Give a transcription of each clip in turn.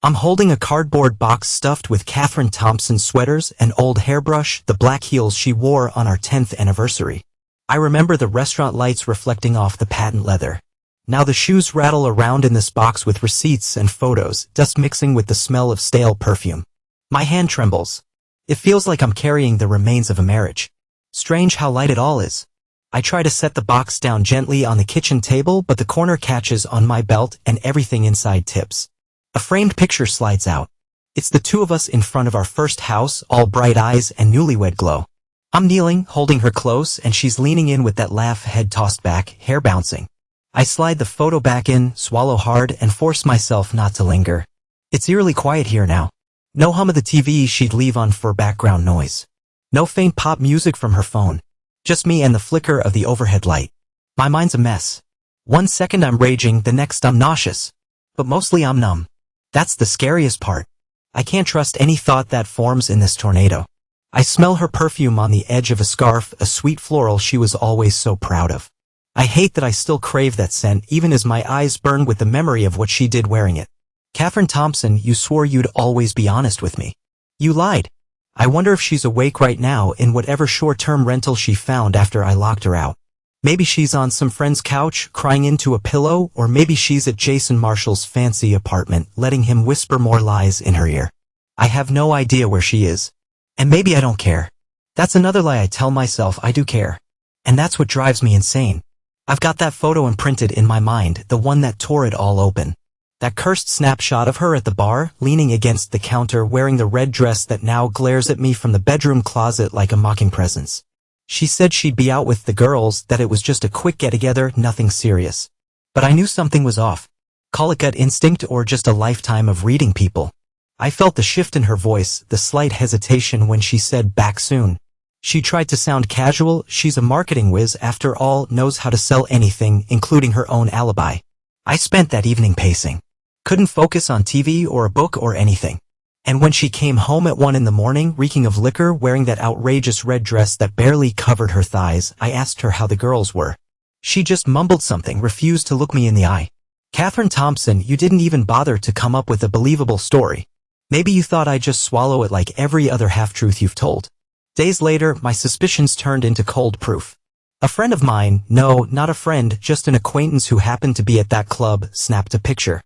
I'm holding a cardboard box stuffed with Catherine Thompson sweaters, an old hairbrush, the black heels she wore on our 10th anniversary. I remember the restaurant lights reflecting off the patent leather. Now the shoes rattle around in this box with receipts and photos, dust mixing with the smell of stale perfume. My hand trembles. It feels like I'm carrying the remains of a marriage. Strange how light it all is. I try to set the box down gently on the kitchen table, but the corner catches on my belt and everything inside tips. A framed picture slides out. It's the two of us in front of our first house, all bright eyes and newlywed glow. I'm kneeling, holding her close, and she's leaning in with that laugh, head tossed back, hair bouncing. I slide the photo back in, swallow hard, and force myself not to linger. It's eerily quiet here now. No hum of the TV she'd leave on for background noise. No faint pop music from her phone. Just me and the flicker of the overhead light. My mind's a mess. One second I'm raging, the next I'm nauseous. But mostly I'm numb. That's the scariest part. I can't trust any thought that forms in this tornado. I smell her perfume on the edge of a scarf, a sweet floral she was always so proud of. I hate that I still crave that scent even as my eyes burn with the memory of what she did wearing it. Catherine Thompson, you swore you'd always be honest with me. You lied. I wonder if she's awake right now in whatever short-term rental she found after I locked her out. Maybe she's on some friend's couch, crying into a pillow, or maybe she's at Jason Marshall's fancy apartment, letting him whisper more lies in her ear. I have no idea where she is. And maybe I don't care. That's another lie I tell myself. I do care. And that's what drives me insane. I've got that photo imprinted in my mind, the one that tore it all open. That cursed snapshot of her at the bar, leaning against the counter wearing the red dress that now glares at me from the bedroom closet like a mocking presence. She said she'd be out with the girls, that it was just a quick get-together, nothing serious. But I knew something was off. Call it gut instinct or just a lifetime of reading people. I felt the shift in her voice, the slight hesitation when she said back soon. She tried to sound casual. She's a marketing whiz after all, knows how to sell anything, including her own alibi. I spent that evening pacing. Couldn't focus on TV or a book or anything. And when she came home at 1 in the morning, reeking of liquor, wearing that outrageous red dress that barely covered her thighs, I asked her how the girls were. She just mumbled something, refused to look me in the eye. Catherine Thompson, you didn't even bother to come up with a believable story. Maybe you thought I'd just swallow it like every other half-truth you've told. Days later, my suspicions turned into cold proof. A friend of mine, no, not a friend, just an acquaintance who happened to be at that club, snapped a picture.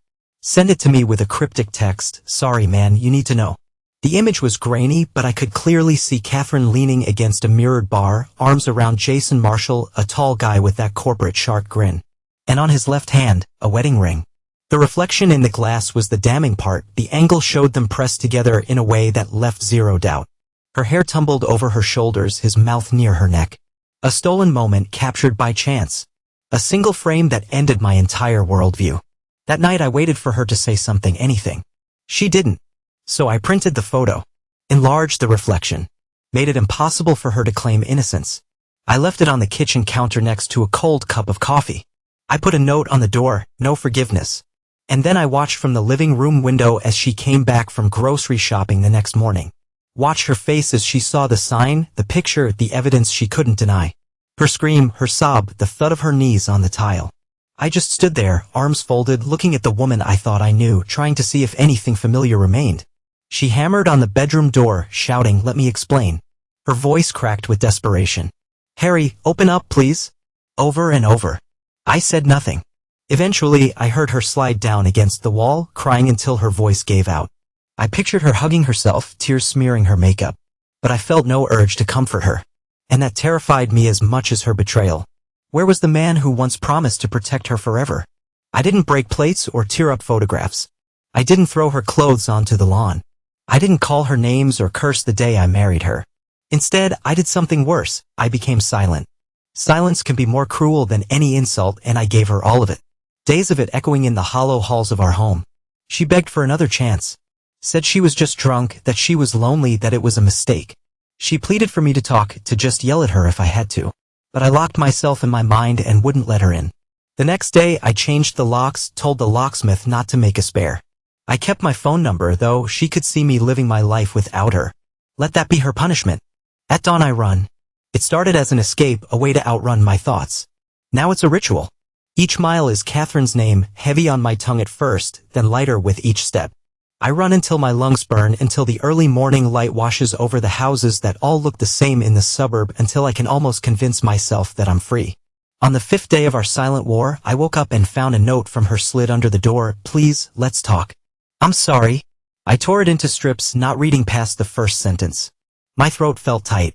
Sent it to me with a cryptic text, sorry man, you need to know. The image was grainy, but I could clearly see Catherine leaning against a mirrored bar, arms around Jason Marshall, a tall guy with that corporate shark grin. And on his left hand, a wedding ring. The reflection in the glass was the damning part. The angle showed them pressed together in a way that left zero doubt. Her hair tumbled over her shoulders, his mouth near her neck. A stolen moment captured by chance. A single frame that ended my entire worldview. That night I waited for her to say something, anything. She didn't. So I printed the photo. Enlarged the reflection. Made it impossible for her to claim innocence. I left it on the kitchen counter next to a cold cup of coffee. I put a note on the door, no forgiveness. And then I watched from the living room window as she came back from grocery shopping the next morning. Watched her face as she saw the sign, the picture, the evidence she couldn't deny. Her scream, her sob, the thud of her knees on the tile. I just stood there, arms folded, looking at the woman I thought I knew, trying to see if anything familiar remained. She hammered on the bedroom door, shouting, let me explain. Her voice cracked with desperation. Harry, open up, please. Over and over. I said nothing. Eventually, I heard her slide down against the wall, crying until her voice gave out. I pictured her hugging herself, tears smearing her makeup. But I felt no urge to comfort her. And that terrified me as much as her betrayal. Where was the man who once promised to protect her forever? I didn't break plates or tear up photographs. I didn't throw her clothes onto the lawn. I didn't call her names or curse the day I married her. Instead, I did something worse. I became silent. Silence can be more cruel than any insult, and I gave her all of it. Days of it echoing in the hollow halls of our home. She begged for another chance. Said she was just drunk, that she was lonely, that it was a mistake. She pleaded for me to talk, to just yell at her if I had to. But I locked myself in my mind and wouldn't let her in. The next day, I changed the locks, told the locksmith not to make a spare. I kept my phone number, though she could see me living my life without her. Let that be her punishment. At dawn I run. It started as an escape, a way to outrun my thoughts. Now it's a ritual. Each mile is Catherine's name, heavy on my tongue at first, then lighter with each step. I run until my lungs burn, until the early morning light washes over the houses that all look the same in the suburb, until I can almost convince myself that I'm free. On the 5th day of our silent war, I woke up and found a note from her slid under the door. "Please, let's talk." "I'm sorry." I tore it into strips, not reading past the first sentence. My throat felt tight.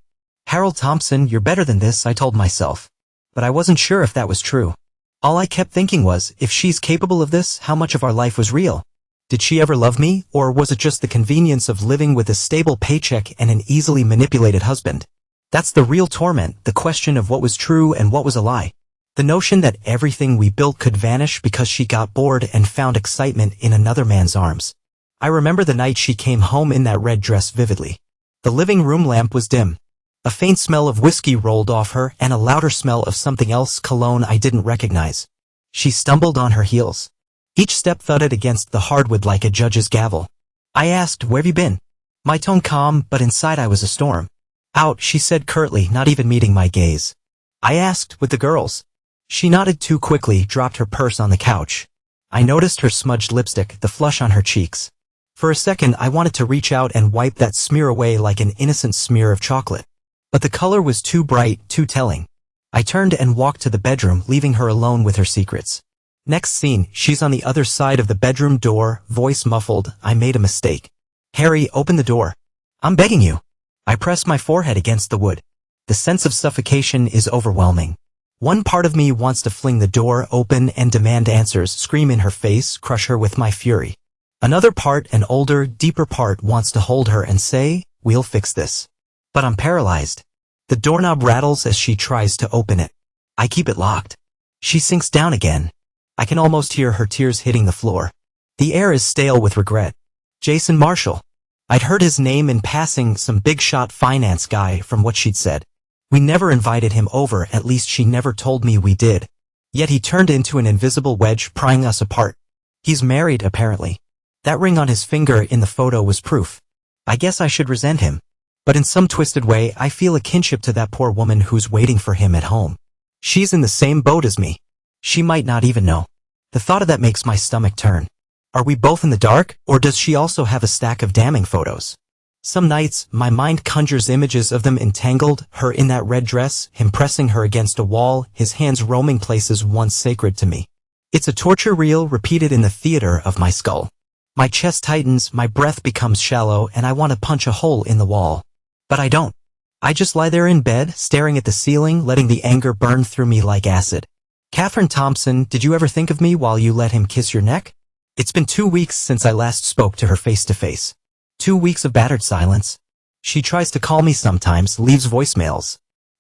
"Harold Thompson, you're better than this," I told myself. But I wasn't sure if that was true. All I kept thinking was, if she's capable of this, how much of our life was real? Did she ever love me, or was it just the convenience of living with a stable paycheck and an easily manipulated husband? That's the real torment, the question of what was true and what was a lie. The notion that everything we built could vanish because she got bored and found excitement in another man's arms. I remember the night she came home in that red dress vividly. The living room lamp was dim. A faint smell of whiskey rolled off her, and a louder smell of something else, cologne I didn't recognize. She stumbled on her heels. Each step thudded against the hardwood like a judge's gavel. I asked, "Where have you been?" My tone calm, but inside I was a storm. "Out," she said curtly, not even meeting my gaze. I asked, "With the girls?" She nodded too quickly, dropped her purse on the couch. I noticed her smudged lipstick, the flush on her cheeks. For a second I wanted to reach out and wipe that smear away like an innocent smear of chocolate. But the color was too bright, too telling. I turned and walked to the bedroom, leaving her alone with her secrets. Next scene, she's on the other side of the bedroom door, voice muffled. "I made a mistake. Harry, open the door. I'm begging you." I press my forehead against the wood. The sense of suffocation is overwhelming. One part of me wants to fling the door open and demand answers, scream in her face, crush her with my fury. Another part, an older, deeper part, wants to hold her and say, "We'll fix this." But I'm paralyzed. The doorknob rattles as she tries to open it. I keep it locked. She sinks down again. I can almost hear her tears hitting the floor. The air is stale with regret. Jason Marshall. I'd heard his name in passing, some big-shot finance guy, from what she'd said. We never invited him over, at least she never told me we did. Yet he turned into an invisible wedge, prying us apart. He's married, apparently. That ring on his finger in the photo was proof. I guess I should resent him. But in some twisted way, I feel a kinship to that poor woman who's waiting for him at home. She's in the same boat as me. She might not even know. The thought of that makes my stomach turn. Are we both in the dark, or does she also have a stack of damning photos? Some nights, my mind conjures images of them entangled, her in that red dress, him pressing her against a wall, his hands roaming places once sacred to me. It's a torture reel repeated in the theater of my skull. My chest tightens, my breath becomes shallow, and I want to punch a hole in the wall. But I don't. I just lie there in bed, staring at the ceiling, letting the anger burn through me like acid. "Catherine Thompson, did you ever think of me while you let him kiss your neck?" It's been 2 weeks since I last spoke to her face to face. 2 weeks of battered silence. She tries to call me sometimes, leaves voicemails.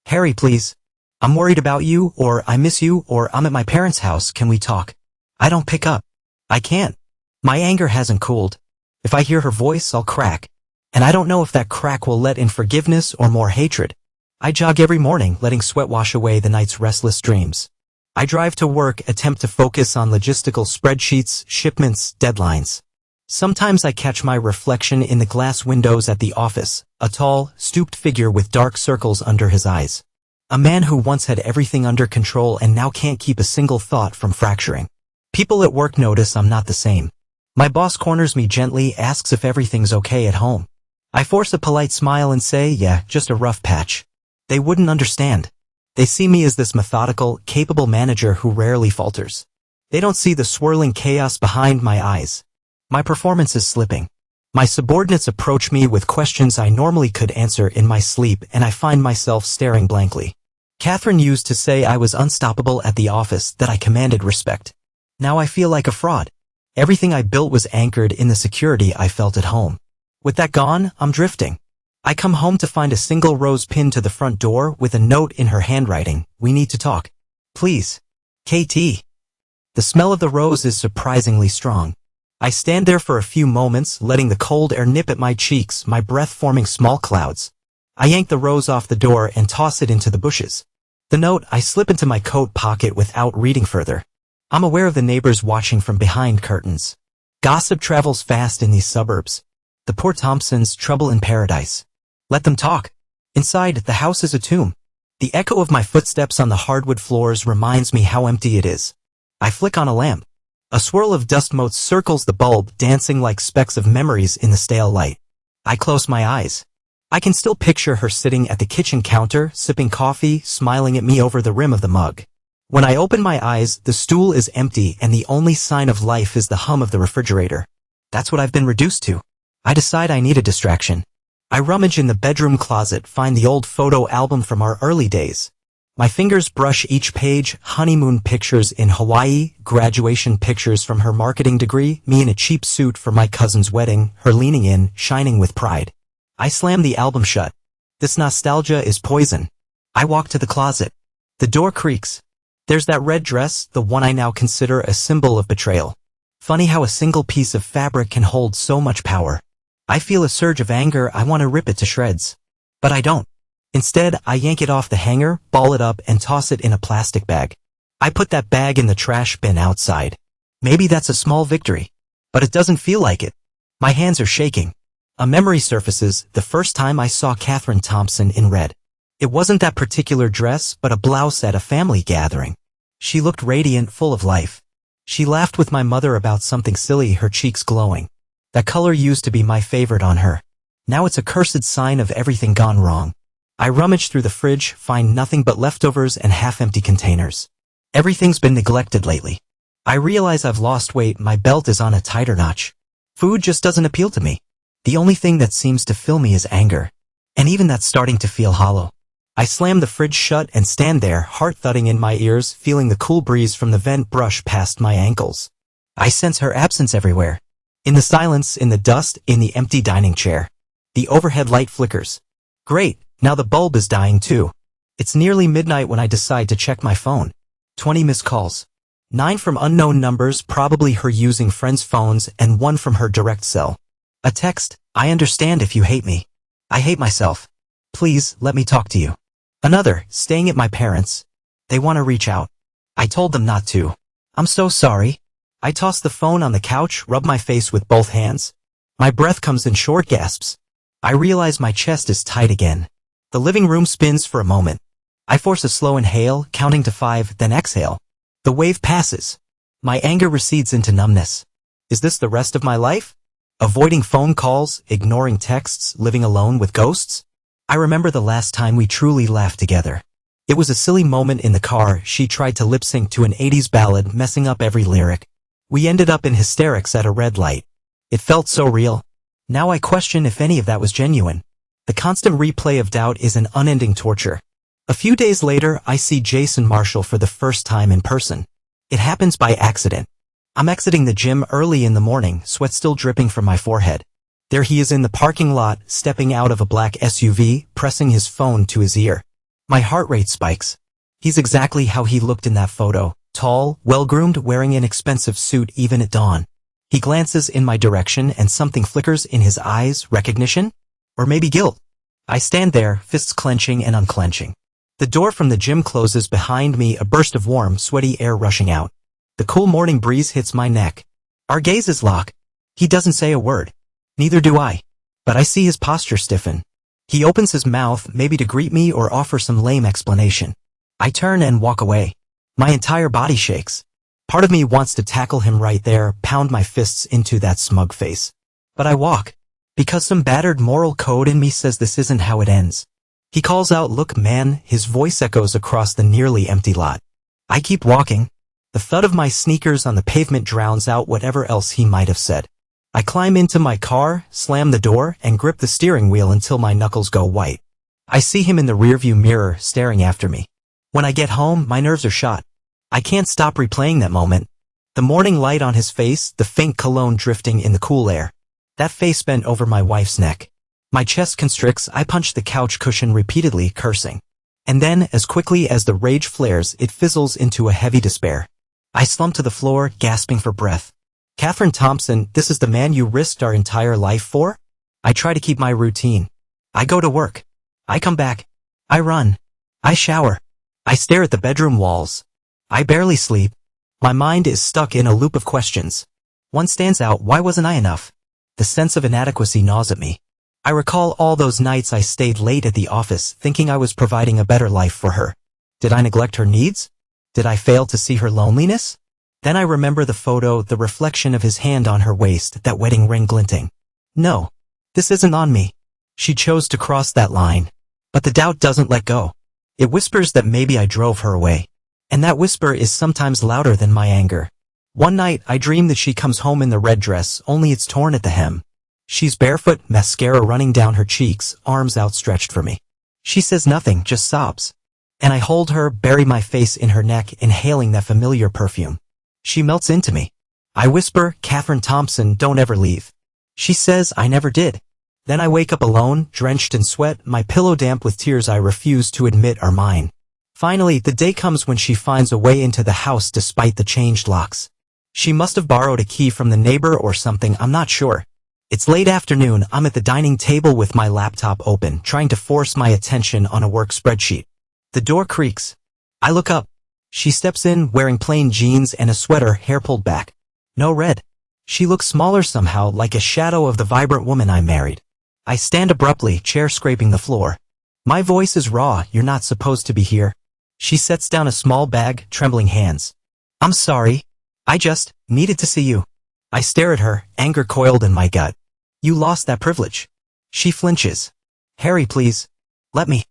"Harry, please. I'm worried about you," or "I miss you," or "I'm at my parents' house, can we talk?" I don't pick up. I can't. My anger hasn't cooled. If I hear her voice, I'll crack. And I don't know if that crack will let in forgiveness or more hatred. I jog every morning, letting sweat wash away the night's restless dreams. I drive to work, attempt to focus on logistical spreadsheets, shipments, deadlines. Sometimes I catch my reflection in the glass windows at the office, a tall, stooped figure with dark circles under his eyes. A man who once had everything under control and now can't keep a single thought from fracturing. People at work notice I'm not the same. My boss corners me gently, asks if everything's okay at home. I force a polite smile and say, "Yeah, just a rough patch." They wouldn't understand. They see me as this methodical, capable manager who rarely falters. They don't see the swirling chaos behind my eyes. My performance is slipping. My subordinates approach me with questions I normally could answer in my sleep, and I find myself staring blankly. Catherine used to say I was unstoppable at the office, that I commanded respect. Now I feel like a fraud. Everything I built was anchored in the security I felt at home. With that gone, I'm drifting. I come home to find a single rose pinned to the front door with a note in her handwriting. "We need to talk. Please. KT." The smell of the rose is surprisingly strong. I stand there for a few moments, letting the cold air nip at my cheeks, my breath forming small clouds. I yank the rose off the door and toss it into the bushes. The note I slip into my coat pocket without reading further. I'm aware of the neighbors watching from behind curtains. Gossip travels fast in these suburbs. The poor Thompsons, trouble in paradise. Let them talk. Inside, the house is a tomb. The echo of my footsteps on the hardwood floors reminds me how empty it is. I flick on a lamp. A swirl of dust motes circles the bulb, dancing like specks of memories in the stale light. I close my eyes. I can still picture her sitting at the kitchen counter, sipping coffee, smiling at me over the rim of the mug. When I open my eyes, the stool is empty and the only sign of life is the hum of the refrigerator. That's what I've been reduced to. I decide I need a distraction. I rummage in the bedroom closet, find the old photo album from our early days. My fingers brush each page, honeymoon pictures in Hawaii, graduation pictures from her marketing degree, me in a cheap suit for my cousin's wedding, her leaning in, shining with pride. I slam the album shut. This nostalgia is poison. I walk to the closet. The door creaks. There's that red dress, the one I now consider a symbol of betrayal. Funny how a single piece of fabric can hold so much power. I feel a surge of anger. I want to rip it to shreds. But I don't. Instead, I yank it off the hanger, ball it up, and toss it in a plastic bag. I put that bag in the trash bin outside. Maybe that's a small victory. But it doesn't feel like it. My hands are shaking. A memory surfaces, the first time I saw Kathryn Thompson in red. It wasn't that particular dress, but a blouse at a family gathering. She looked radiant, full of life. She laughed with my mother about something silly, her cheeks glowing. That color used to be my favorite on her. Now it's a cursed sign of everything gone wrong. I rummage through the fridge, find nothing but leftovers and half-empty containers. Everything's been neglected lately. I realize I've lost weight, my belt is on a tighter notch. Food just doesn't appeal to me. The only thing that seems to fill me is anger. And even that's starting to feel hollow. I slam the fridge shut and stand there, heart thudding in my ears, feeling the cool breeze from the vent brush past my ankles. I sense her absence everywhere. In the silence, in the dust, in the empty dining chair. The overhead light flickers. Great, now the bulb is dying too. It's nearly midnight when I decide to check my phone. 20 missed calls. 9 from unknown numbers, probably her using friends' phones, and 1 from her direct cell. A text, I understand if you hate me. I hate myself. Please, let me talk to you. Another, staying at my parents'. They want to reach out. I told them not to. I'm so sorry. I toss the phone on the couch, rub my face with both hands. My breath comes in short gasps. I realize my chest is tight again. The living room spins for a moment. I force a slow inhale, counting to 5, then exhale. The wave passes. My anger recedes into numbness. Is this the rest of my life? Avoiding phone calls, ignoring texts, living alone with ghosts? I remember the last time we truly laughed together. It was a silly moment in the car. She tried to lip-sync to an 80s ballad, messing up every lyric. We ended up in hysterics at a red light. It felt so real. Now I question if any of that was genuine. The constant replay of doubt is an unending torture. A few days later, I see Jason Marshall for the first time in person. It happens by accident. I'm exiting the gym early in the morning, sweat still dripping from my forehead. There he is in the parking lot, stepping out of a black SUV, pressing his phone to his ear. My heart rate spikes. He's exactly how he looked in that photo, tall, well-groomed, wearing an expensive suit even at dawn. He glances in my direction and something flickers in his eyes, recognition? Or maybe guilt. I stand there, fists clenching and unclenching. The door from the gym closes behind me, a burst of warm, sweaty air rushing out. The cool morning breeze hits my neck. Our gazes lock. He doesn't say a word. Neither do I. But I see his posture stiffen. He opens his mouth, maybe to greet me or offer some lame explanation. I turn and walk away. My entire body shakes. Part of me wants to tackle him right there, pound my fists into that smug face. But I walk. Because some battered moral code in me says this isn't how it ends. He calls out, "Look, man," his voice echoes across the nearly empty lot. I keep walking. The thud of my sneakers on the pavement drowns out whatever else he might have said. I climb into my car, slam the door, and grip the steering wheel until my knuckles go white. I see him in the rearview mirror, staring after me. When I get home, my nerves are shot. I can't stop replaying that moment. The morning light on his face, the faint cologne drifting in the cool air. That face bent over my wife's neck. My chest constricts, I punch the couch cushion repeatedly, cursing. And then, as quickly as the rage flares, it fizzles into a heavy despair. I slump to the floor, gasping for breath. Kathryn Thompson, this is the man you risked our entire life for? I try to keep my routine. I go to work. I come back. I run. I shower. I stare at the bedroom walls. I barely sleep. My mind is stuck in a loop of questions. One stands out: why wasn't I enough? The sense of inadequacy gnaws at me. I recall all those nights I stayed late at the office, thinking I was providing a better life for her. Did I neglect her needs? Did I fail to see her loneliness? Then I remember the photo, the reflection of his hand on her waist, that wedding ring glinting. No. This isn't on me. She chose to cross that line. But the doubt doesn't let go. It whispers that maybe I drove her away. And that whisper is sometimes louder than my anger. One night, I dream that she comes home in the red dress, only it's torn at the hem. She's barefoot, mascara running down her cheeks, arms outstretched for me. She says nothing, just sobs. And I hold her, bury my face in her neck, inhaling that familiar perfume. She melts into me. I whisper, "Catherine Thompson, don't ever leave." She says, "I never did." Then I wake up alone, drenched in sweat, my pillow damp with tears I refuse to admit are mine. Finally, the day comes when she finds a way into the house despite the changed locks. She must have borrowed a key from the neighbor or something, I'm not sure. It's late afternoon, I'm at the dining table with my laptop open, trying to force my attention on a work spreadsheet. The door creaks. I look up. She steps in, wearing plain jeans and a sweater, hair pulled back. No red. She looks smaller somehow, like a shadow of the vibrant woman I married. I stand abruptly, chair scraping the floor. My voice is raw, "You're not supposed to be here." She sets down a small bag, trembling hands. "I'm sorry. I just needed to see you." I stare at her, anger coiled in my gut. "You lost that privilege." She flinches. "Harry, please. Let me.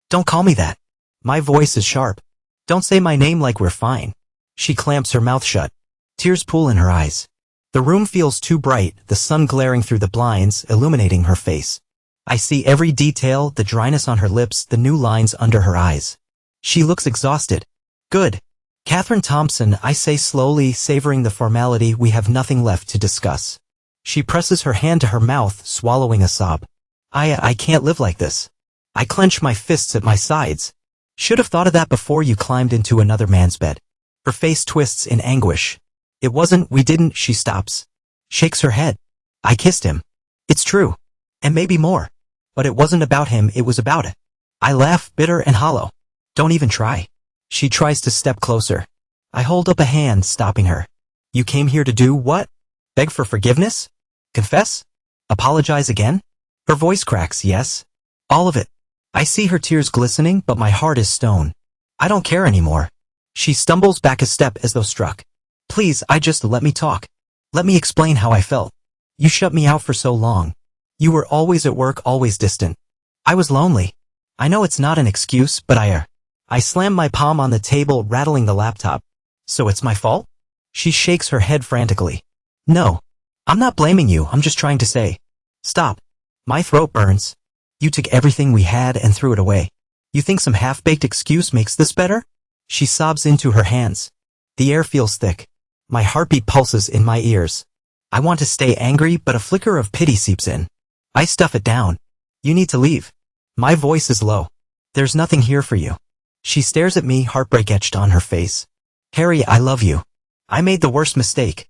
Don't call me that." My voice is sharp. "Don't say my name like we're fine." She clamps her mouth shut. Tears pool in her eyes. The room feels too bright, the sun glaring through the blinds, illuminating her face. I see every detail, the dryness on her lips, the new lines under her eyes. She looks exhausted. "Good. Catherine Thompson," I say slowly, savoring the formality, "we have nothing left to discuss." She presses her hand to her mouth, swallowing a sob. I can't live like this." I clench my fists at my sides. "Should have thought of that before you climbed into another man's bed." Her face twists in anguish. "It wasn't, we didn't," she stops. Shakes her head. "I kissed him. It's true. And maybe more. But it wasn't about him, it was about it." I laugh, bitter and hollow. "Don't even try." She tries to step closer. I hold up a hand, stopping her. "You came here to do what? Beg for forgiveness? Confess? Apologize again?" Her voice cracks. "Yes. All of it." I see her tears glistening, but my heart is stone. "I don't care anymore." She stumbles back a step as though struck. "Please, just let me talk. Let me explain how I felt. You shut me out for so long. You were always at work, always distant. I was lonely. I know it's not an excuse, but I slam my palm on the table, rattling the laptop. "So it's my fault?" She shakes her head frantically. "No. I'm not blaming you, I'm just trying to say. Stop. My throat burns. You took everything we had and threw it away. You think some half-baked excuse makes this better?" She sobs into her hands. The air feels thick. My heartbeat pulses in my ears. I want to stay angry, but a flicker of pity seeps in. I stuff it down. "You need to leave." My voice is low. "There's nothing here for you." She stares at me, heartbreak etched on her face. "Harry, I love you. I made the worst mistake."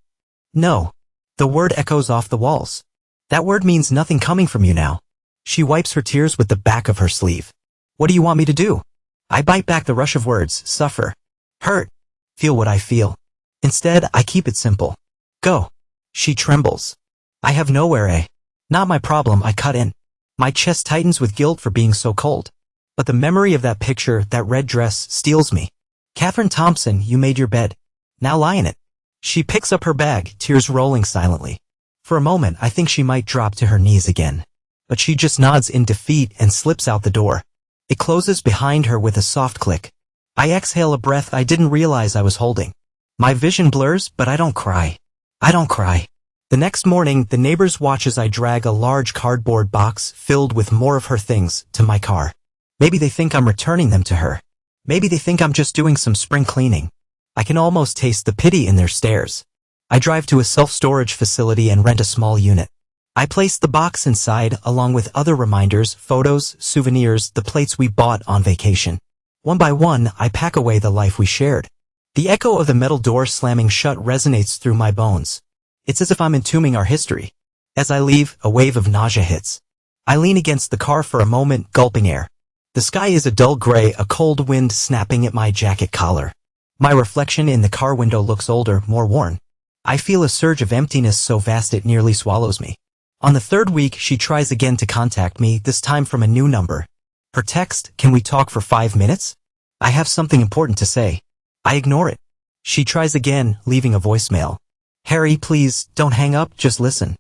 "No." The word echoes off the walls. "That word means nothing coming from you now." She wipes her tears with the back of her sleeve. "What do you want me to do?" I bite back the rush of words. "Suffer. Hurt. Feel what I feel." Instead, I keep it simple. "Go." She trembles. "I have nowhere. Not my problem," I cut in. My chest tightens with guilt for being so cold. But the memory of that picture, that red dress, steals me. "Catherine Thompson, you made your bed. Now lie in it." She picks up her bag, tears rolling silently. For a moment, I think she might drop to her knees again. But she just nods in defeat and slips out the door. It closes behind her with a soft click. I exhale a breath I didn't realize I was holding. My vision blurs, but I don't cry. I don't cry. The next morning, the neighbors watch as I drag a large cardboard box filled with more of her things to my car. Maybe they think I'm returning them to her. Maybe they think I'm just doing some spring cleaning. I can almost taste the pity in their stares. I drive to a self-storage facility and rent a small unit. I place the box inside, along with other reminders, photos, souvenirs, the plates we bought on vacation. One by one, I pack away the life we shared. The echo of the metal door slamming shut resonates through my bones. It's as if I'm entombing our history. As I leave, a wave of nausea hits. I lean against the car for a moment, gulping air. The sky is a dull gray, a cold wind snapping at my jacket collar. My reflection in the car window looks older, more worn. I feel a surge of emptiness so vast it nearly swallows me. On the third week, she tries again to contact me, this time from a new number. Her text, "Can we talk for 5 minutes? I have something important to say." I ignore it. She tries again, leaving a voicemail. Harry, please, don't hang up, just listen.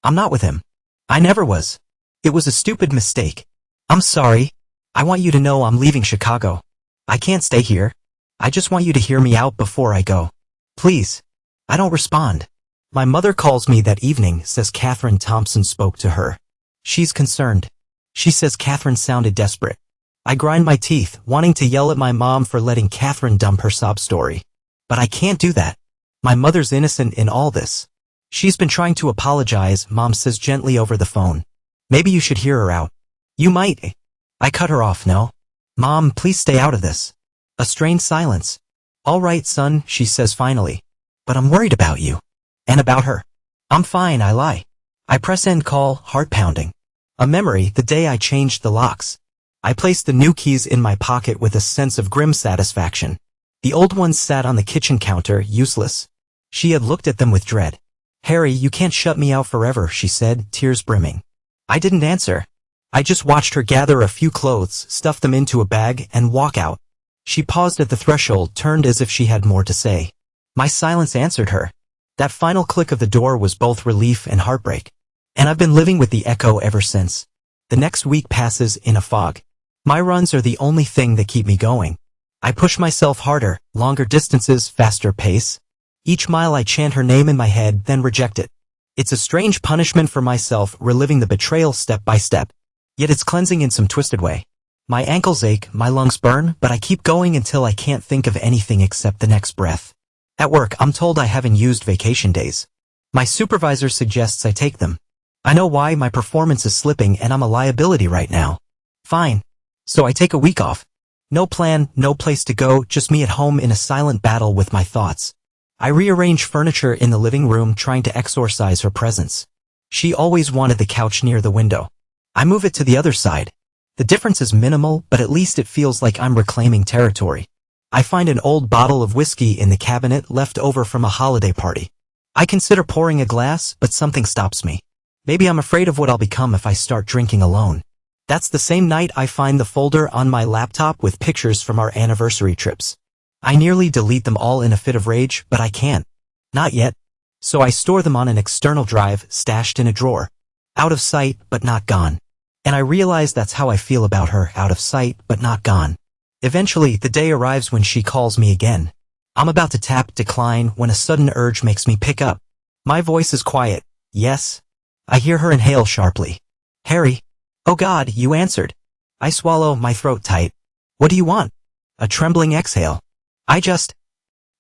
I'm not with him. I never was. It was a stupid mistake. I'm sorry. I want you to know I'm leaving Chicago. I can't stay here. I just want you to hear me out before I go. Please. I don't respond. My mother calls me that evening, says Catherine Thompson spoke to her. She's concerned. She says Catherine sounded desperate. I grind my teeth, wanting to yell at my mom for letting Catherine dump her sob story. But I can't do that. My mother's innocent in all this. She's been trying to apologize, Mom says gently over the phone. Maybe you should hear her out. You might. I cut her off, no? Mom, please stay out of this. A strained silence. All right, son, she says finally. But I'm worried about you. And about her. I'm fine, I lie. I press end call, heart pounding. A memory, the day I changed the locks. I placed the new keys in my pocket with a sense of grim satisfaction. The old ones sat on the kitchen counter, useless. She had looked at them with dread. Harry, you can't shut me out forever, she said, tears brimming. I didn't answer. I just watched her gather a few clothes, stuff them into a bag, and walk out. She paused at the threshold, turned as if she had more to say. My silence answered her. That final click of the door was both relief and heartbreak. And I've been living with the echo ever since. The next week passes in a fog. My runs are the only thing that keep me going. I push myself harder, longer distances, faster pace. Each mile I chant her name in my head, then reject it. It's a strange punishment for myself, reliving the betrayal step by step. Yet it's cleansing in some twisted way. My ankles ache, my lungs burn, but I keep going until I can't think of anything except the next breath. At work, I'm told I haven't used vacation days. My supervisor suggests I take them. I know why, my performance is slipping and I'm a liability right now. Fine. So I take a week off. No plan, no place to go, just me at home in a silent battle with my thoughts. I rearrange furniture in the living room, trying to exorcise her presence. She always wanted the couch near the window. I move it to the other side. The difference is minimal, but at least it feels like I'm reclaiming territory. I find an old bottle of whiskey in the cabinet left over from a holiday party. I consider pouring a glass, but something stops me. Maybe I'm afraid of what I'll become if I start drinking alone. That's the same night I find the folder on my laptop with pictures from our anniversary trips. I nearly delete them all in a fit of rage, but I can't. Not yet. So I store them on an external drive, stashed in a drawer. Out of sight, but not gone. And I realize that's how I feel about her, out of sight, but not gone. Eventually, the day arrives when she calls me again. I'm about to tap decline when a sudden urge makes me pick up. My voice is quiet. Yes. I hear her inhale sharply. Harry. Oh God, you answered. I swallow, my throat tight. What do you want? A trembling exhale.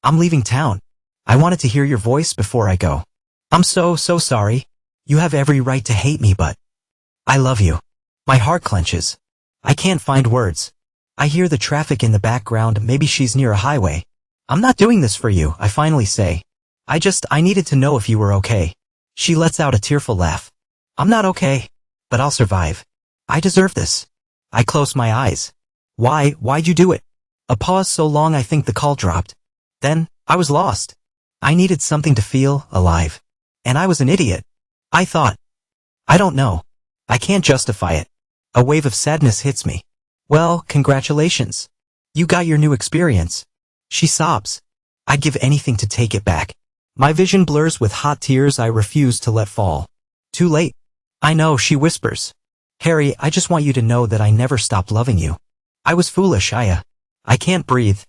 I'm leaving town. I wanted to hear your voice before I go. I'm so sorry. You have every right to hate me, but I love you. My heart clenches. I can't find words. I hear the traffic in the background, maybe she's near a highway. I'm not doing this for you, I finally say. I needed to know if you were okay. She lets out a tearful laugh. I'm not okay, but I'll survive. I deserve this. I close my eyes. Why'd you do it? A pause so long I think the call dropped. Then, I was lost. I needed something to feel alive. And I was an idiot. I thought. I don't know. I can't justify it. A wave of sadness hits me. Well, congratulations. You got your new experience. She sobs. I'd give anything to take it back. My vision blurs with hot tears I refuse to let fall. Too late. I know, she whispers. Harry, I just want you to know that I never stopped loving you. I was foolish, I can't breathe.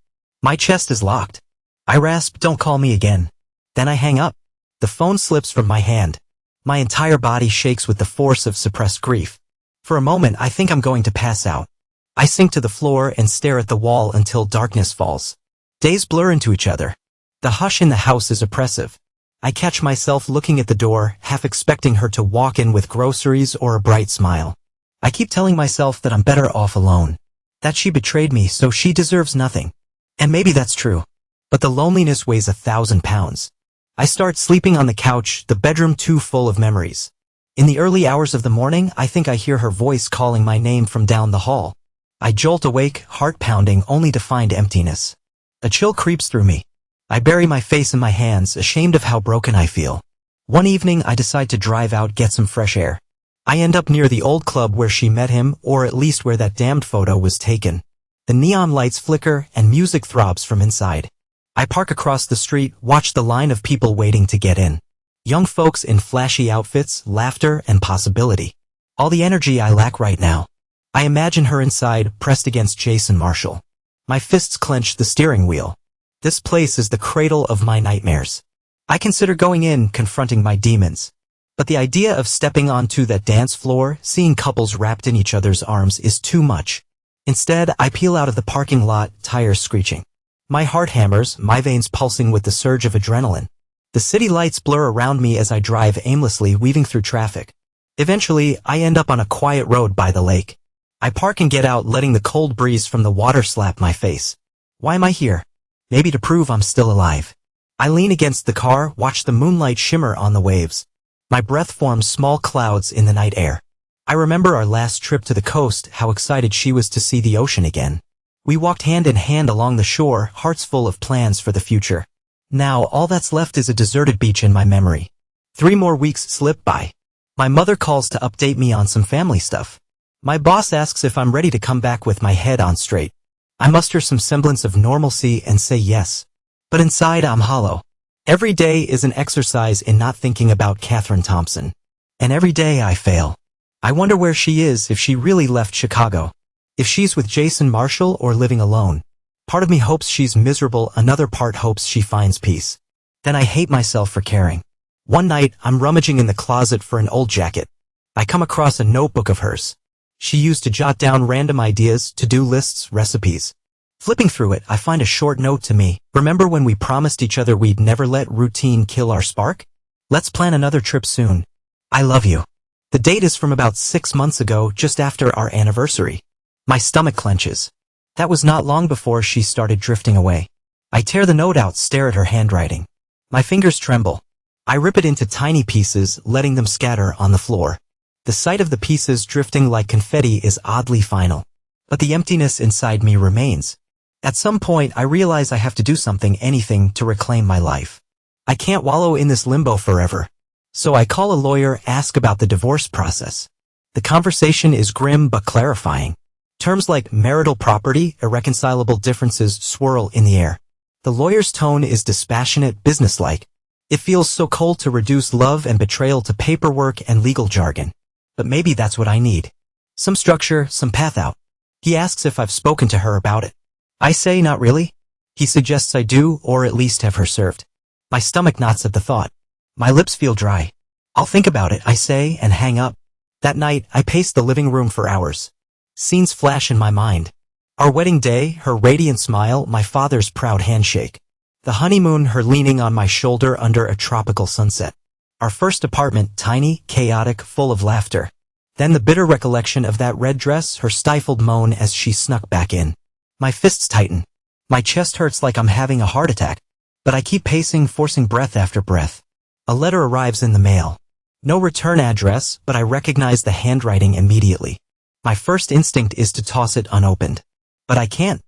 My chest is locked. I rasp, don't call me again. Then I hang up. The phone slips from my hand. My entire body shakes with the force of suppressed grief. For a moment, I think I'm going to pass out. I sink to the floor and stare at the wall until darkness falls. Days blur into each other. The hush in the house is oppressive. I catch myself looking at the door, half expecting her to walk in with groceries or a bright smile. I keep telling myself that I'm better off alone. That she betrayed me, so she deserves nothing. And maybe that's true. But the loneliness weighs 1,000 pounds. I start sleeping on the couch, the bedroom too full of memories. In the early hours of the morning, I think I hear her voice calling my name from down the hall. I jolt awake, heart pounding, only to find emptiness. A chill creeps through me. I bury my face in my hands, ashamed of how broken I feel. One evening, I decide to drive out, get some fresh air. I end up near the old club where she met him, or at least where that damned photo was taken. The neon lights flicker and music throbs from inside. I park across the street, watch the line of people waiting to get in. Young folks in flashy outfits, laughter, and possibility. All the energy I lack right now. I imagine her inside, pressed against Jason Marshall. My fists clench the steering wheel. This place is the cradle of my nightmares. I consider going in, confronting my demons. But the idea of stepping onto that dance floor, seeing couples wrapped in each other's arms is too much. Instead, I peel out of the parking lot, tires screeching. My heart hammers, my veins pulsing with the surge of adrenaline. The city lights blur around me as I drive aimlessly, weaving through traffic. Eventually, I end up on a quiet road by the lake. I park and get out, letting the cold breeze from the water slap my face. Why am I here? Maybe to prove I'm still alive. I lean against the car, watch the moonlight shimmer on the waves. My breath forms small clouds in the night air. I remember our last trip to the coast, how excited she was to see the ocean again. We walked hand in hand along the shore, hearts full of plans for the future. Now, all that's left is a deserted beach in my memory. 3 more weeks slip by. My mother calls to update me on some family stuff. My boss asks if I'm ready to come back with my head on straight. I muster some semblance of normalcy and say yes. But inside I'm hollow. Every day is an exercise in not thinking about Catherine Thompson. And every day I fail. I wonder where she is, if she really left Chicago. If she's with Jason Marshall or living alone. Part of me hopes she's miserable, another part hopes she finds peace. Then I hate myself for caring. One night, I'm rummaging in the closet for an old jacket. I come across a notebook of hers. She used to jot down random ideas, to-do lists, recipes. Flipping through it, I find a short note to me. Remember when we promised each other we'd never let routine kill our spark? Let's plan another trip soon. I love you. The date is from about 6 months ago, just after our anniversary. My stomach clenches. That was not long before she started drifting away. I tear the note out, stare at her handwriting. My fingers tremble. I rip it into tiny pieces, letting them scatter on the floor. The sight of the pieces drifting like confetti is oddly final. But the emptiness inside me remains. At some point, I realize I have to do something, anything, to reclaim my life. I can't wallow in this limbo forever. So I call a lawyer, ask about the divorce process. The conversation is grim but clarifying. Terms like marital property, irreconcilable differences swirl in the air. The lawyer's tone is dispassionate, businesslike. It feels so cold to reduce love and betrayal to paperwork and legal jargon. But maybe that's what I need. Some structure, some path out. He asks if I've spoken to her about it. I say not really. He suggests I do, or at least have her served. My stomach knots at the thought. My lips feel dry. I'll think about it, I say, and hang up. That night, I pace the living room for hours. Scenes flash in my mind. Our wedding day, her radiant smile, my father's proud handshake. The honeymoon, her leaning on my shoulder under a tropical sunset. Our first apartment, tiny, chaotic, full of laughter. Then the bitter recollection of that red dress, her stifled moan as she snuck back in. My fists tighten. My chest hurts like I'm having a heart attack. But I keep pacing, forcing breath after breath. A letter arrives in the mail. No return address, but I recognize the handwriting immediately. My first instinct is to toss it unopened. But I can't.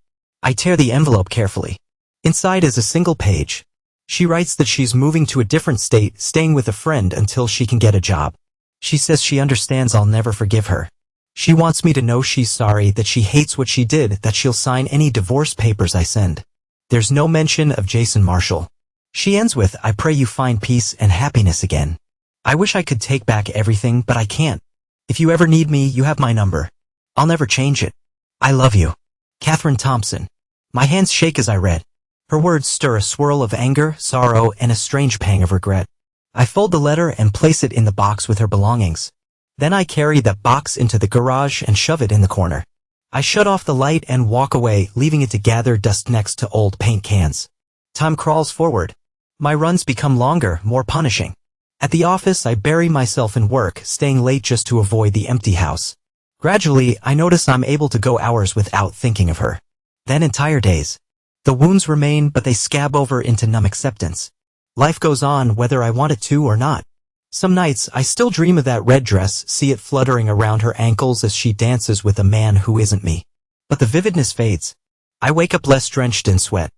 I tear the envelope carefully. Inside is a single page. She writes that she's moving to a different state, staying with a friend until she can get a job. She says she understands I'll never forgive her. She wants me to know she's sorry, that she hates what she did, that she'll sign any divorce papers I send. There's no mention of Jason Marshall. She ends with, I pray you find peace and happiness again. I wish I could take back everything, but I can't. If you ever need me, you have my number. I'll never change it. I love you. Catherine Thompson. My hands shake as I read. Her words stir a swirl of anger, sorrow, and a strange pang of regret. I fold the letter and place it in the box with her belongings. Then I carry that box into the garage and shove it in the corner. I shut off the light and walk away, leaving it to gather dust next to old paint cans. Time crawls forward. My runs become longer, more punishing. At the office, I bury myself in work, staying late just to avoid the empty house. Gradually, I notice I'm able to go hours without thinking of her. Then entire days. The wounds remain, but they scab over into numb acceptance. Life goes on whether I want it to or not. Some nights, I still dream of that red dress, see it fluttering around her ankles as she dances with a man who isn't me. But the vividness fades. I wake up less drenched in sweat.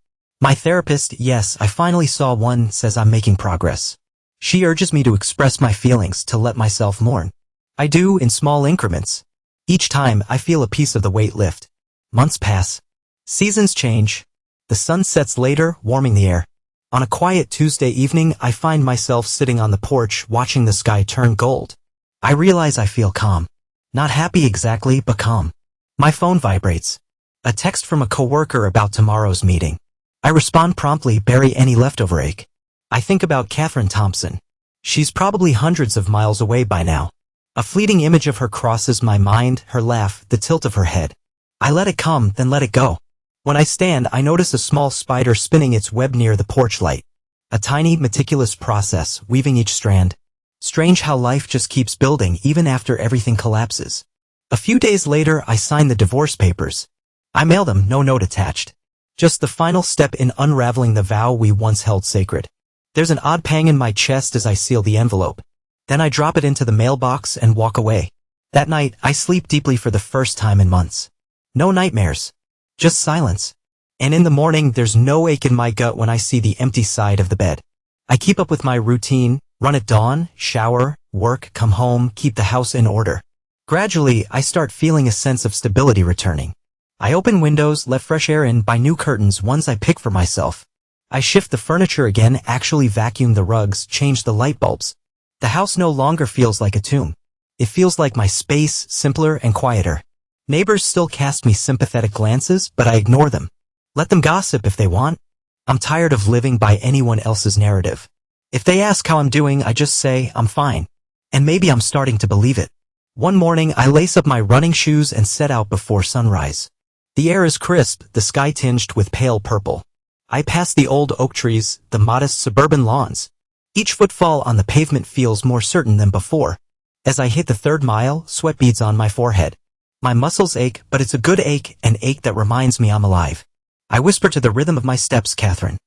My therapist, yes, I finally saw one, says I'm making progress. She urges me to express my feelings, to let myself mourn. I do, in small increments. Each time, I feel a piece of the weight lift. Months pass. Seasons change. The sun sets later, warming the air. On a quiet Tuesday evening, I find myself sitting on the porch watching the sky turn gold. I realize I feel calm. Not happy exactly, but calm. My phone vibrates. A text from a coworker about tomorrow's meeting. I respond promptly, bury any leftover ache. I think about Catherine Thompson. She's probably hundreds of miles away by now. A fleeting image of her crosses my mind, her laugh, the tilt of her head. I let it come, then let it go. When I stand, I notice a small spider spinning its web near the porch light. A tiny, meticulous process, weaving each strand. Strange how life just keeps building even after everything collapses. A few days later, I sign the divorce papers. I mail them, no note attached. Just the final step in unraveling the vow we once held sacred. There's an odd pang in my chest as I seal the envelope. Then I drop it into the mailbox and walk away. That night, I sleep deeply for the first time in months. No nightmares. Just silence. And in the morning, there's no ache in my gut when I see the empty side of the bed. I keep up with my routine, run at dawn, shower, work, come home, keep the house in order. Gradually, I start feeling a sense of stability returning. I open windows, let fresh air in, buy new curtains, ones I pick for myself. I shift the furniture again, actually vacuum the rugs, change the light bulbs. The house no longer feels like a tomb. It feels like my space, simpler and quieter. Neighbors still cast me sympathetic glances, but I ignore them. Let them gossip if they want. I'm tired of living by anyone else's narrative. If they ask how I'm doing, I just say, I'm fine. And maybe I'm starting to believe it. One morning, I lace up my running shoes and set out before sunrise. The air is crisp, the sky tinged with pale purple. I pass the old oak trees, the modest suburban lawns. Each footfall on the pavement feels more certain than before. As I hit the 3rd mile, sweat beads on my forehead. My muscles ache, but it's a good ache, an ache that reminds me I'm alive. I whisper to the rhythm of my steps, Catherine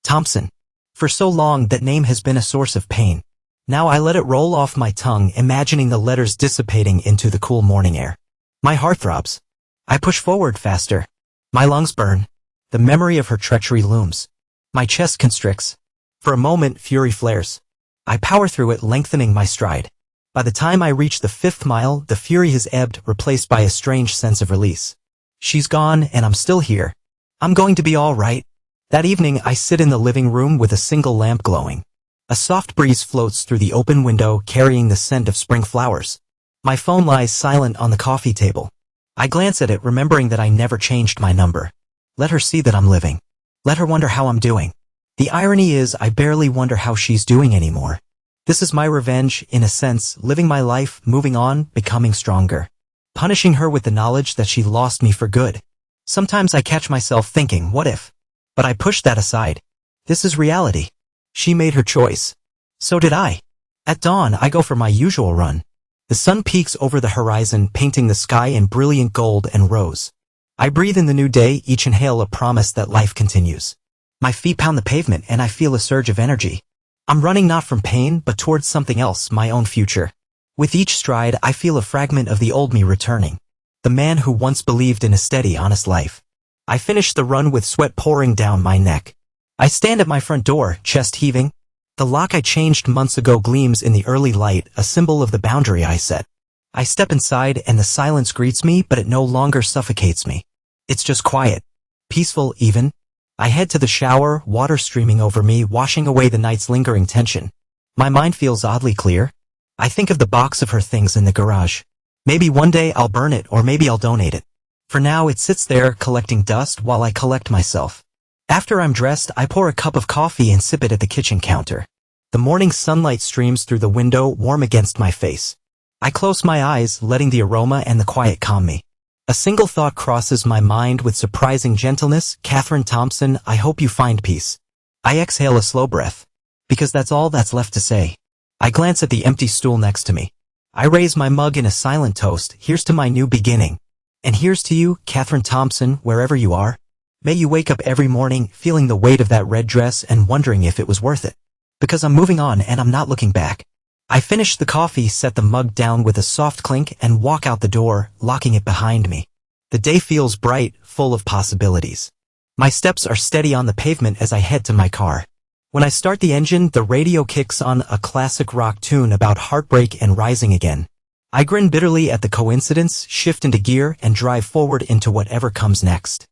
Thompson. For so long, that name has been a source of pain. Now I let it roll off my tongue, imagining the letters dissipating into the cool morning air. My heart throbs. I push forward faster. My lungs burn. The memory of her treachery looms. My chest constricts. For a moment, fury flares. I power through it, lengthening my stride. By the time I reach the 5th mile, the fury has ebbed, replaced by a strange sense of release. She's gone, and I'm still here. I'm going to be all right. That evening, I sit in the living room with a single lamp glowing. A soft breeze floats through the open window, carrying the scent of spring flowers. My phone lies silent on the coffee table. I glance at it, remembering that I never changed my number. Let her see that I'm living. Let her wonder how I'm doing. The irony is, I barely wonder how she's doing anymore. This is my revenge, in a sense, living my life, moving on, becoming stronger. Punishing her with the knowledge that she lost me for good. Sometimes I catch myself thinking, what if? But I push that aside. This is reality. She made her choice. So did I. At dawn, I go for my usual run. The sun peaks over the horizon, painting the sky in brilliant gold and rose. I breathe in the new day, each inhale a promise that life continues. My feet pound the pavement and I feel a surge of energy. I'm running not from pain, but towards something else, my own future. With each stride, I feel a fragment of the old me returning. The man who once believed in a steady, honest life. I finish the run with sweat pouring down my neck. I stand at my front door, chest heaving. The lock I changed months ago gleams in the early light, a symbol of the boundary I set. I step inside and the silence greets me, but it no longer suffocates me. It's just quiet. Peaceful, even. I head to the shower, water streaming over me, washing away the night's lingering tension. My mind feels oddly clear. I think of the box of her things in the garage. Maybe one day I'll burn it, or maybe I'll donate it. For now, it sits there, collecting dust while I collect myself. After I'm dressed, I pour a cup of coffee and sip it at the kitchen counter. The morning sunlight streams through the window, warm against my face. I close my eyes, letting the aroma and the quiet calm me. A single thought crosses my mind with surprising gentleness. Catherine Thompson, I hope you find peace. I exhale a slow breath. Because that's all that's left to say. I glance at the empty stool next to me. I raise my mug in a silent toast. Here's to my new beginning. And here's to you, Catherine Thompson, wherever you are. May you wake up every morning feeling the weight of that red dress and wondering if it was worth it. Because I'm moving on and I'm not looking back. I finish the coffee, set the mug down with a soft clink, and walk out the door, locking it behind me. The day feels bright, full of possibilities. My steps are steady on the pavement as I head to my car. When I start the engine, the radio kicks on a classic rock tune about heartbreak and rising again. I grin bitterly at the coincidence, shift into gear, and drive forward into whatever comes next.